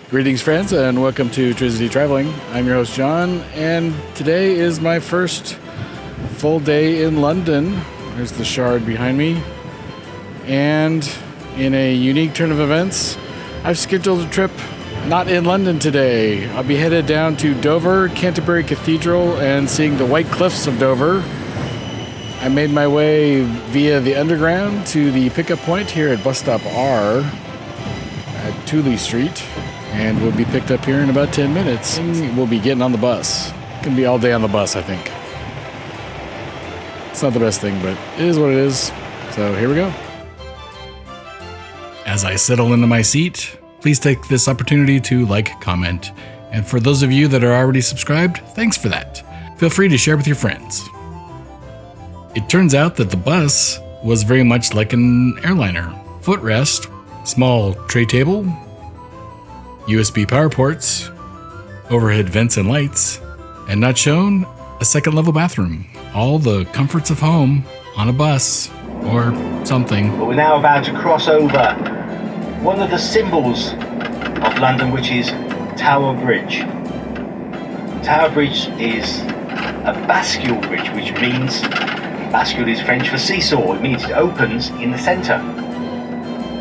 Greetings, friends, and welcome to Trinity Traveling. I'm your host, John, and today is my first full day in London. There's the Shard behind me. And in a unique turn of events, I've scheduled a trip not in London today. I'll be headed down to Dover, Canterbury Cathedral, and seeing the White Cliffs of Dover. I made my way via the underground to the pickup point here at bus stop R at Tooley Street. And we'll be picked up here in about 10 minutes. We'll be getting on the bus. Gonna be all day on the bus, I think. It's not the best thing, but it is what it is. So here we go. As I settle into my seat, please take this opportunity to like, comment. And for those of you that are already subscribed, thanks for that. Feel free to share with your friends. It turns out that the bus was very much like an airliner. Footrest, small tray table, USB power ports, overhead vents and lights, and not shown, a second level bathroom. All the comforts of home on a bus or something. But we're now about to cross over one of the symbols of London, which is Tower Bridge. Tower Bridge is a bascule bridge, which means, bascule is French for seesaw. It means it opens in the centre.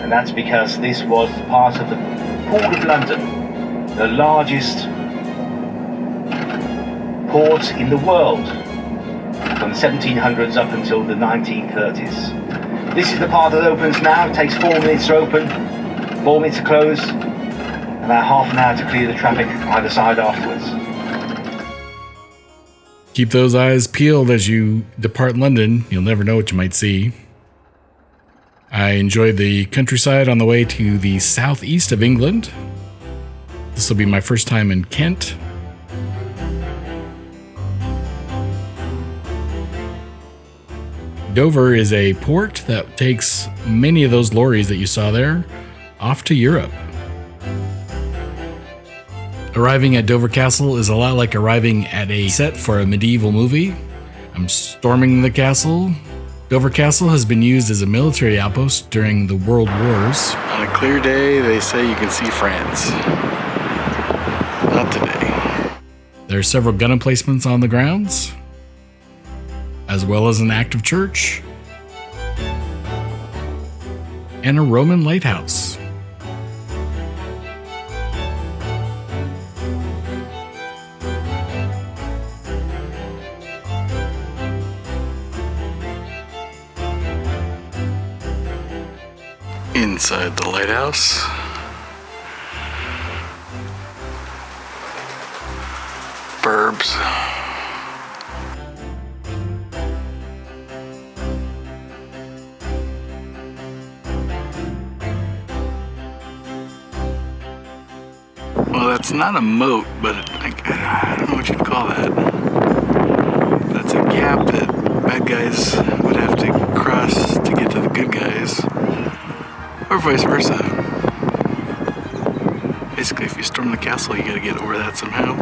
And that's because this was part of the Port of London, the largest port in the world from the 1700s up until the 1930s. This is the part that opens now. It takes 4 minutes to open, 4 minutes to close, and about half an hour to clear the traffic either side afterwards. Keep those eyes peeled as you depart London. You'll never know what you might see. I enjoyed the countryside on the way to the southeast of England. This will be my first time in Kent. Dover is a port that takes many of those lorries that you saw there off to Europe. Arriving at Dover Castle is a lot like arriving at a set for a medieval movie. I'm storming the castle. Dover Castle has been used as a military outpost during the World Wars. On a clear day, they say you can see France. Not today. There are several gun emplacements on the grounds, as well as an active church, and a Roman lighthouse. Inside the lighthouse, burbs. Well, that's not a moat, but I don't know what you'd call that. That's a gap that bad guys would have to cross to get to the good guys. Or vice versa. Basically, if you storm the castle, you gotta get over that somehow.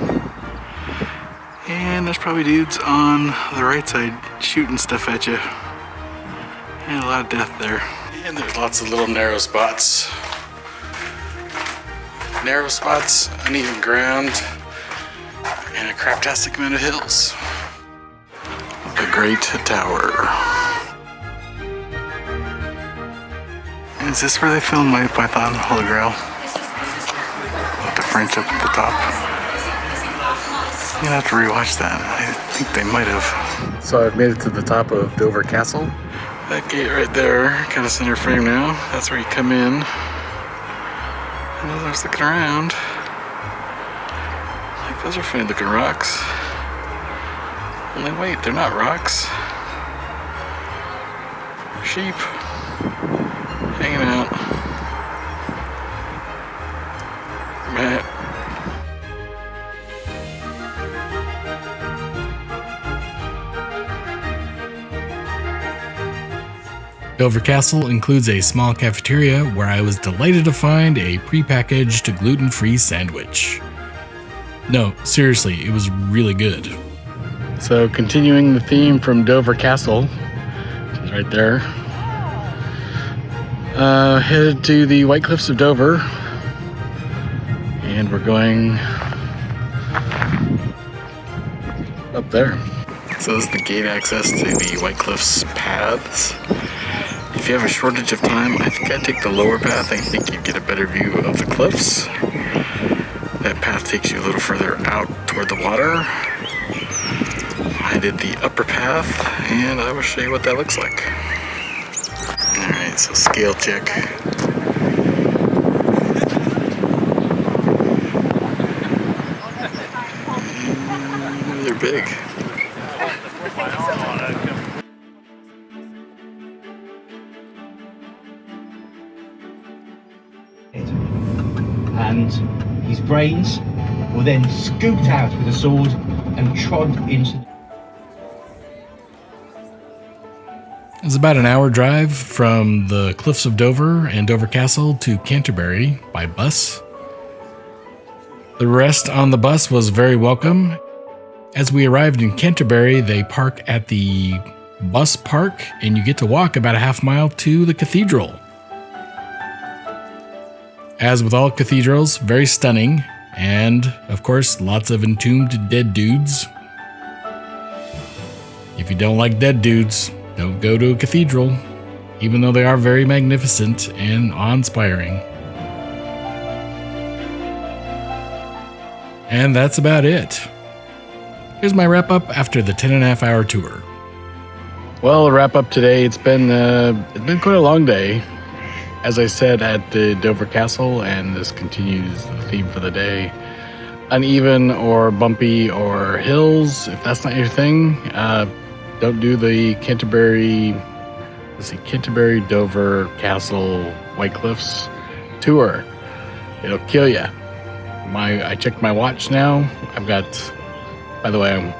And there's probably dudes on the right side shooting stuff at you. And a lot of death there. And there's lots of little narrow spots. Narrow spots, uneven ground, and a craptastic amount of hills. The Great Tower. Is this where they filmed my Python Holy Grail? With the French up at the top. I'm gonna have to rewatch that. I think they might have. So I've made it to the top of Dover Castle. That gate right there, kind of center frame now. That's where you come in. And as I was looking around, like those are funny looking rocks. Only wait, they're not rocks. Sheep. Hanging out. Matt. Dover Castle includes a small cafeteria where I was delighted to find a prepackaged gluten-free sandwich. No, seriously, it was really good. So continuing the theme from Dover Castle, which is right there, headed to the White Cliffs of Dover, And we're going up there. So this is the gate access to the White Cliffs paths. If you have a shortage of time, I think I'd take the lower path. I think you'd get a better view of the cliffs. That path takes you a little further out toward the water. I did the upper path, and I will show you what that looks like. Alright, so scale check. They're big. And his brains were then scooped out with a sword and trod into. It's about an hour drive from the Cliffs of Dover and Dover Castle to Canterbury by bus. The rest on the bus was very welcome. As we arrived in Canterbury, they park at the bus park, and you get to walk about a half mile to the cathedral. As with all cathedrals, very stunning, and of course, lots of entombed dead dudes. If you don't like dead dudes, don't go to a cathedral, even though they are very magnificent and awe-inspiring. And that's about it. Here's my wrap-up after the 10.5-hour tour. Well, wrap up today. It's been quite a long day. As I said, at the Dover Castle, and this continues the theme for the day. Uneven or bumpy or hills, if that's not your thing, don't do the Canterbury Dover Castle White Cliffs tour. It'll kill you. I checked my watch now. I've got, by the way, I'm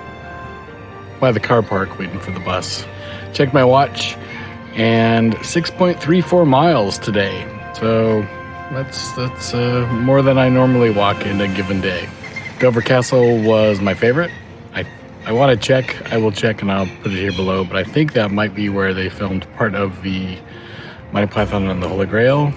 by the car park waiting for the bus. Checked my watch, and 6.34 miles today. So that's more than I normally walk in a given day. Dover Castle was my favorite. I want to check. I will check, and I'll put it here below. But I think that might be where they filmed part of the Monty Python and the Holy Grail.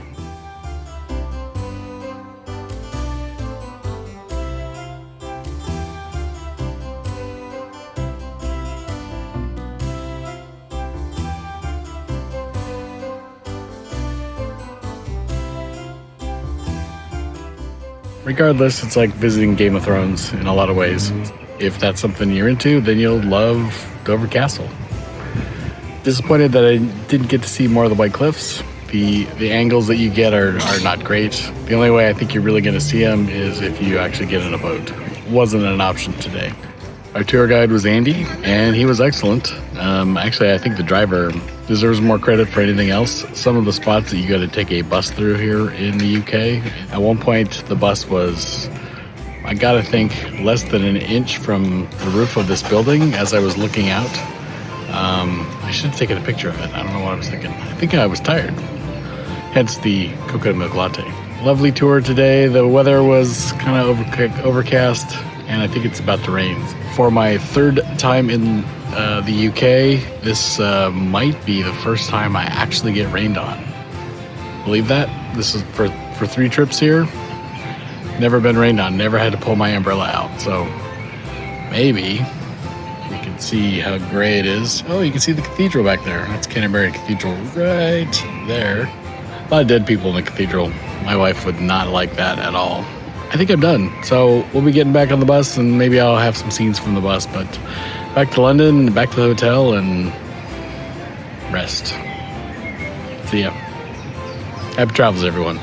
Regardless, it's like visiting Game of Thrones in a lot of ways. If that's something you're into, then you'll love Dover Castle. Disappointed that I didn't get to see more of the White Cliffs. The angles that you get are not great. The only way I think you're really going to see them is if you actually get in a boat. Wasn't an option today. Our tour guide was Andy, and he was excellent. Actually, I think the driver deserves more credit for anything else. Some of the spots that you got to take a bus through here in the UK. At one point, the bus was, I gotta think, less than an inch from the roof of this building as I was looking out. I should have taken a picture of it. I don't know what I was thinking. I think I was tired. Hence the coconut milk latte. Lovely tour today. The weather was kind of overcast, and I think it's about to rain. For my third time in the UK, this might be the first time I actually get rained on. Believe that? This is for 3 trips here. Never been rained on. Never had to pull my umbrella out. So maybe we can see how gray it is. Oh, you can see the cathedral back there. That's Canterbury Cathedral right there. A lot of dead people in the cathedral. My wife would not like that at all. I think I'm done. So we'll be getting back on the bus, and maybe I'll have some scenes from the bus, but back to London, back to the hotel, and rest. See ya. Happy travels, everyone.